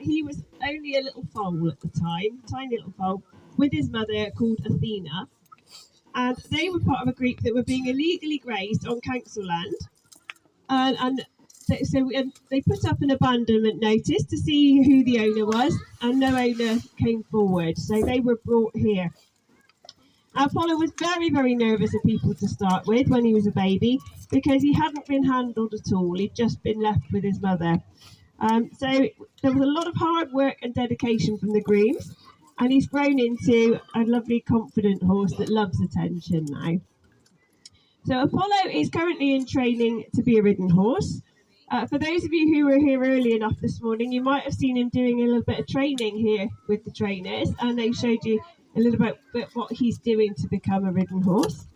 he was only a little foal at the time, tiny little foal, with his mother called Athena. And they were part of a group that were being illegally grazed on council land. And they put up an abandonment notice to see who the owner was, and no owner came forward. So they were brought here. Apollo was very, very nervous of people to start with when he was a baby, because he hadn't been handled at all. He'd just been left with his mother. So there was a lot of hard work and dedication from the grooms, and he's grown into a lovely, confident horse that loves attention now. So Apollo is currently in training to be a ridden horse. For those of you who were here early enough this morning, you might have seen him doing a little bit of training here with the trainers, and they showed you a little bit what he's doing to become a ridden horse.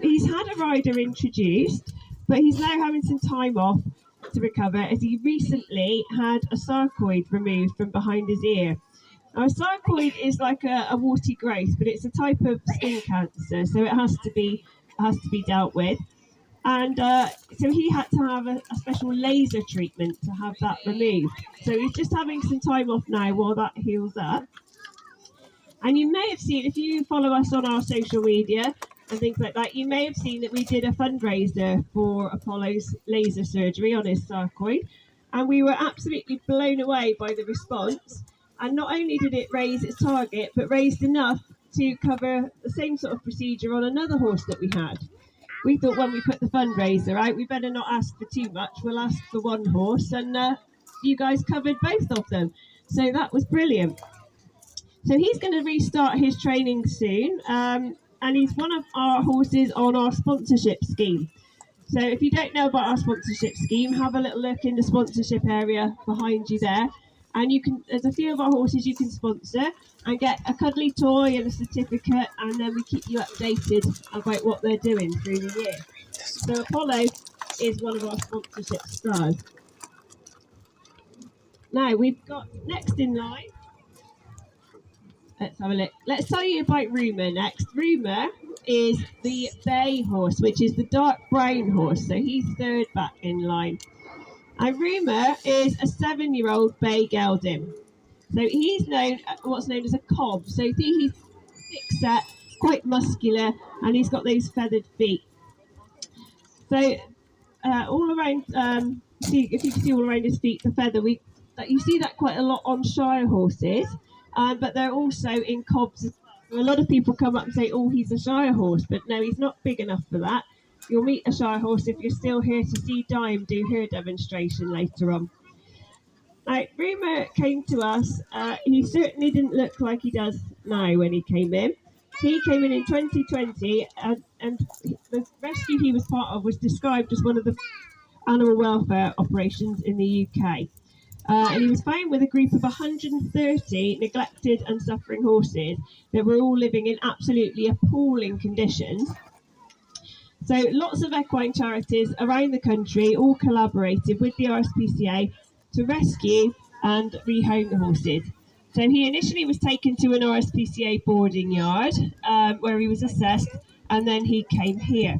He's had a rider introduced, but he's now having some time off to recover, as he recently had a sarcoid removed from behind his ear. Now, a sarcoid is like a warty growth, but it's a type of skin cancer, so it has to be dealt with. And so he had to have a special laser treatment to have that removed. So he's just having some time off now while that heals up. And you may have seen, if you follow us on our social media and things like that, you may have seen that we did a fundraiser for Apollo's laser surgery on his sarcoid. And we were absolutely blown away by the response. And not only did it raise its target, but raised enough to cover the same sort of procedure on another horse that we had. We thought when we put the fundraiser out, we better not ask for too much. We'll ask for one horse, and you guys covered both of them. So that was brilliant. So he's going to restart his training soon, and he's one of our horses on our sponsorship scheme. So if you don't know about our sponsorship scheme, have a little look in the sponsorship area behind you there. And there's a few of our horses you can sponsor and get a cuddly toy and a certificate, and then we keep you updated about what they're doing through the year. So Apollo is one of our sponsorship stars. Now we've got next in line. Let's have a look. Let's tell you about Rumour next. Rumour is the bay horse, which is the dark brown horse. So he's third back in line. And Rumour is a 7-year-old bay gelding. So he's what's known as a cob. So he's thick set, quite muscular, and he's got those feathered feet. So all around, if you can see all around his feet, the feather, you see that quite a lot on Shire horses, but they're also in cobs. A lot of people come up and say, oh, he's a Shire horse, but no, he's not big enough for that. You'll meet a Shire horse if you're still here to see Dime do her demonstration later on. Now, Rumour came to us. He certainly didn't look like he does now when he came in. He came in 2020, and the rescue he was part of was described as one of the animal welfare operations in the UK. And he was found with a group of 130 neglected and suffering horses that were all living in absolutely appalling conditions. So lots of equine charities around the country all collaborated with the RSPCA to rescue and rehome the horses. So he initially was taken to an RSPCA boarding yard where he was assessed, and then he came here.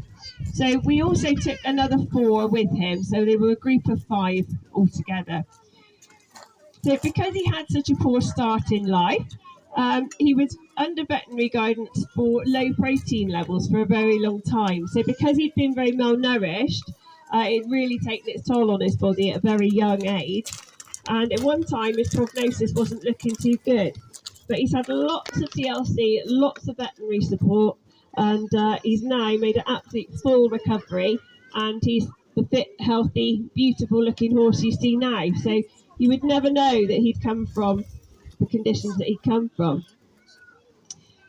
So we also took another 4 with him, so they were a group of 5 altogether. So because he had such a poor start in life, he was under veterinary guidance for low protein levels for a very long time. So because he'd been very malnourished, it really taken its toll on his body at a very young age. And at one time, his prognosis wasn't looking too good. But he's had lots of TLC, lots of veterinary support, and he's now made an absolute full recovery. And he's the fit, healthy, beautiful-looking horse you see now. So you would never know that he'd come from the conditions that he'd come from.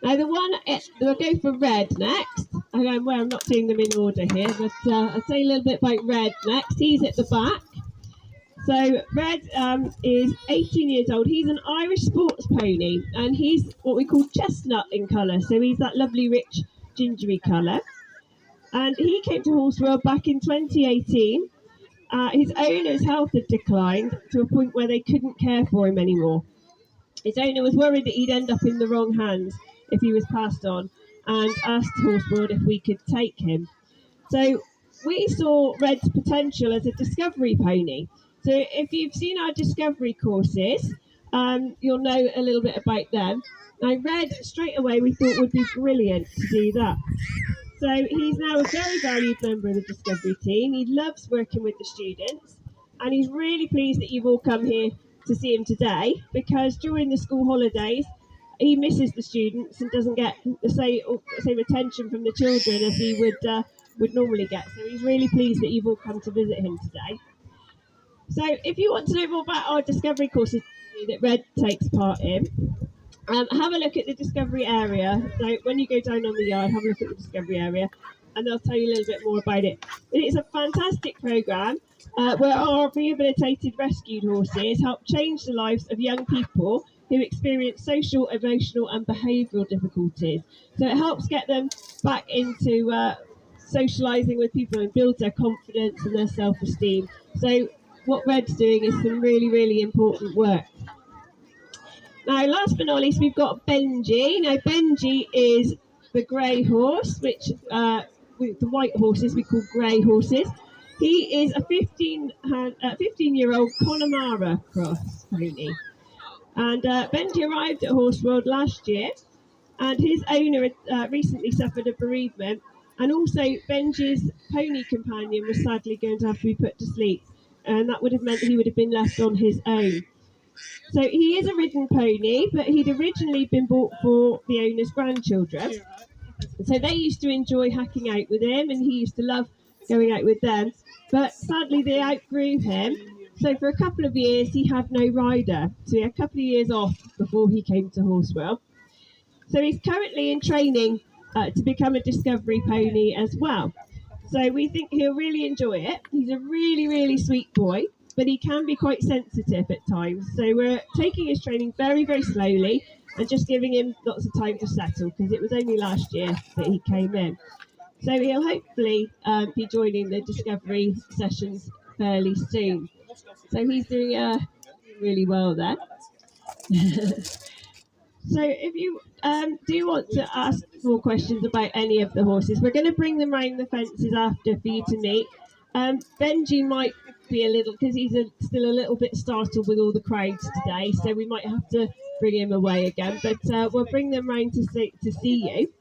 Now we'll go for Red next. I'm not doing them in order here, but I'll tell you a little bit about Red next. He's at the back. So Red is 18 years old. He's an Irish sports pony, and he's what we call chestnut in colour. So he's that lovely, rich, gingery colour. And he came to Horse World back in 2018. His owner's health had declined to a point where they couldn't care for him anymore. His owner was worried that he'd end up in the wrong hands if he was passed on, and asked Horse World if we could take him. So we saw Red's potential as a discovery pony. So if you've seen our discovery courses, you'll know a little bit about them. Now, Red, straight away, we thought would be brilliant to do that. So he's now a very valued member of the Discovery team. He loves working with the students, and he's really pleased that you've all come here to see him today, because during the school holidays, he misses the students and doesn't get the same attention from the children as he would normally get. So he's really pleased that you've all come to visit him today. So if you want to know more about our Discovery courses that Red takes part in, have a look at the Discovery area. So when you go down on the yard, have a look at the Discovery area, and they'll tell you a little bit more about it. But it's a fantastic programme where our rehabilitated rescued horses help change the lives of young people who experience social, emotional and behavioural difficulties. So it helps get them back into socialising with people and build their confidence and their self-esteem. So what Red's doing is some really, really important work. Now, last but not least, we've got Benji. Now, Benji is the grey horse, which the white horses we call grey horses. He is a 15-year-old Connemara cross pony. And Benji arrived at Horse World last year, and his owner had recently suffered a bereavement. And also, Benji's pony companion was sadly going to have to be put to sleep, and that would have meant he would have been left on his own. So he is a ridden pony, but he'd originally been bought for the owner's grandchildren. So they used to enjoy hacking out with him, and he used to love going out with them. But sadly, they outgrew him. So for a couple of years, he had no rider. So he had a couple of years off before he came to Horsewell. So he's currently in training to become a Discovery pony as well. So we think he'll really enjoy it. He's a really, really sweet boy, but he can be quite sensitive at times. So we're taking his training very, very slowly and just giving him lots of time to settle, because it was only last year that he came in. So he'll hopefully be joining the Discovery sessions fairly soon. So he's doing really well there. So if you do want to ask more questions about any of the horses, we're going to bring them round the fences after for you to meet. Benji might be a little, because he's still a little bit startled with all the crowds today, so we might have to bring him away again, but we'll bring them round to see you.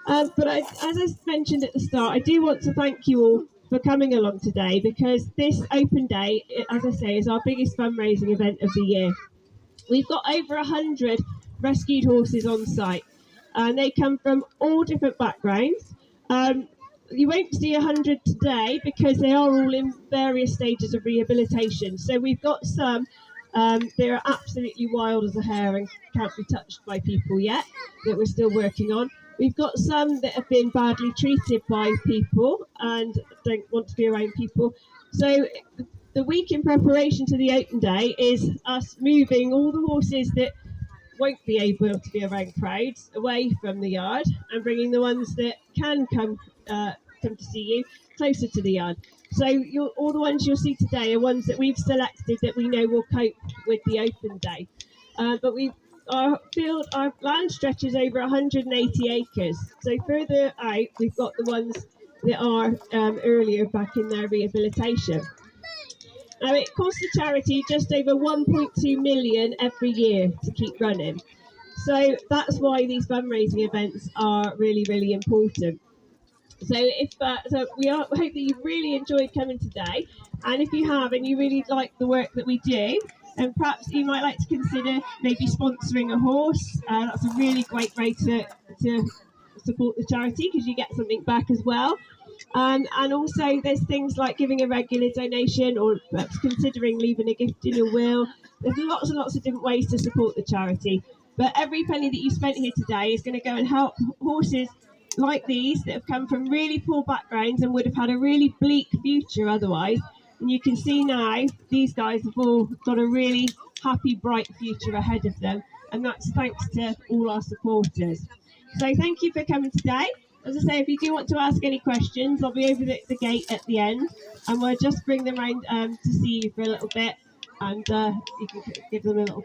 But as I mentioned at the start, I do want to thank you all for coming along today, because this open day, as I say, is our biggest fundraising event of the year. We've got over 100 rescued horses on site, and they come from all different backgrounds. You won't see 100 today because they are all in various stages of rehabilitation. So we've got some that are absolutely wild as a hare and can't be touched by people yet, that we're still working on. We've got some that have been badly treated by people and don't want to be around people. So the week in preparation to the open day is us moving all the horses that won't be able to be around crowds away from the yard, and bringing the ones that can come to see you closer to the yard. So all the ones you'll see today are ones that we've selected that we know will cope with the open day. But our land stretches over 180 acres. So further out, we've got the ones that are earlier back in their rehabilitation. Now, it costs the charity just over 1.2 million every year to keep running. So that's why these fundraising events are really, really important. So we hope that you've really enjoyed coming today, and if you have and you really like the work that we do, then perhaps you might like to consider maybe sponsoring a horse. That's a really great way to support the charity, because you get something back as well. And also there's things like giving a regular donation, or perhaps considering leaving a gift in your will. There's lots and lots of different ways to support the charity. But every penny that you spent here today is going to go and help horses like these that have come from really poor backgrounds and would have had a really bleak future otherwise. And you can see now these guys have all got a really happy, bright future ahead of them. And that's thanks to all our supporters. So thank you for coming today. As I say, if you do want to ask any questions, I'll be over the gate at the end, and we'll just bring them around to see you for a little bit, and you can give them a little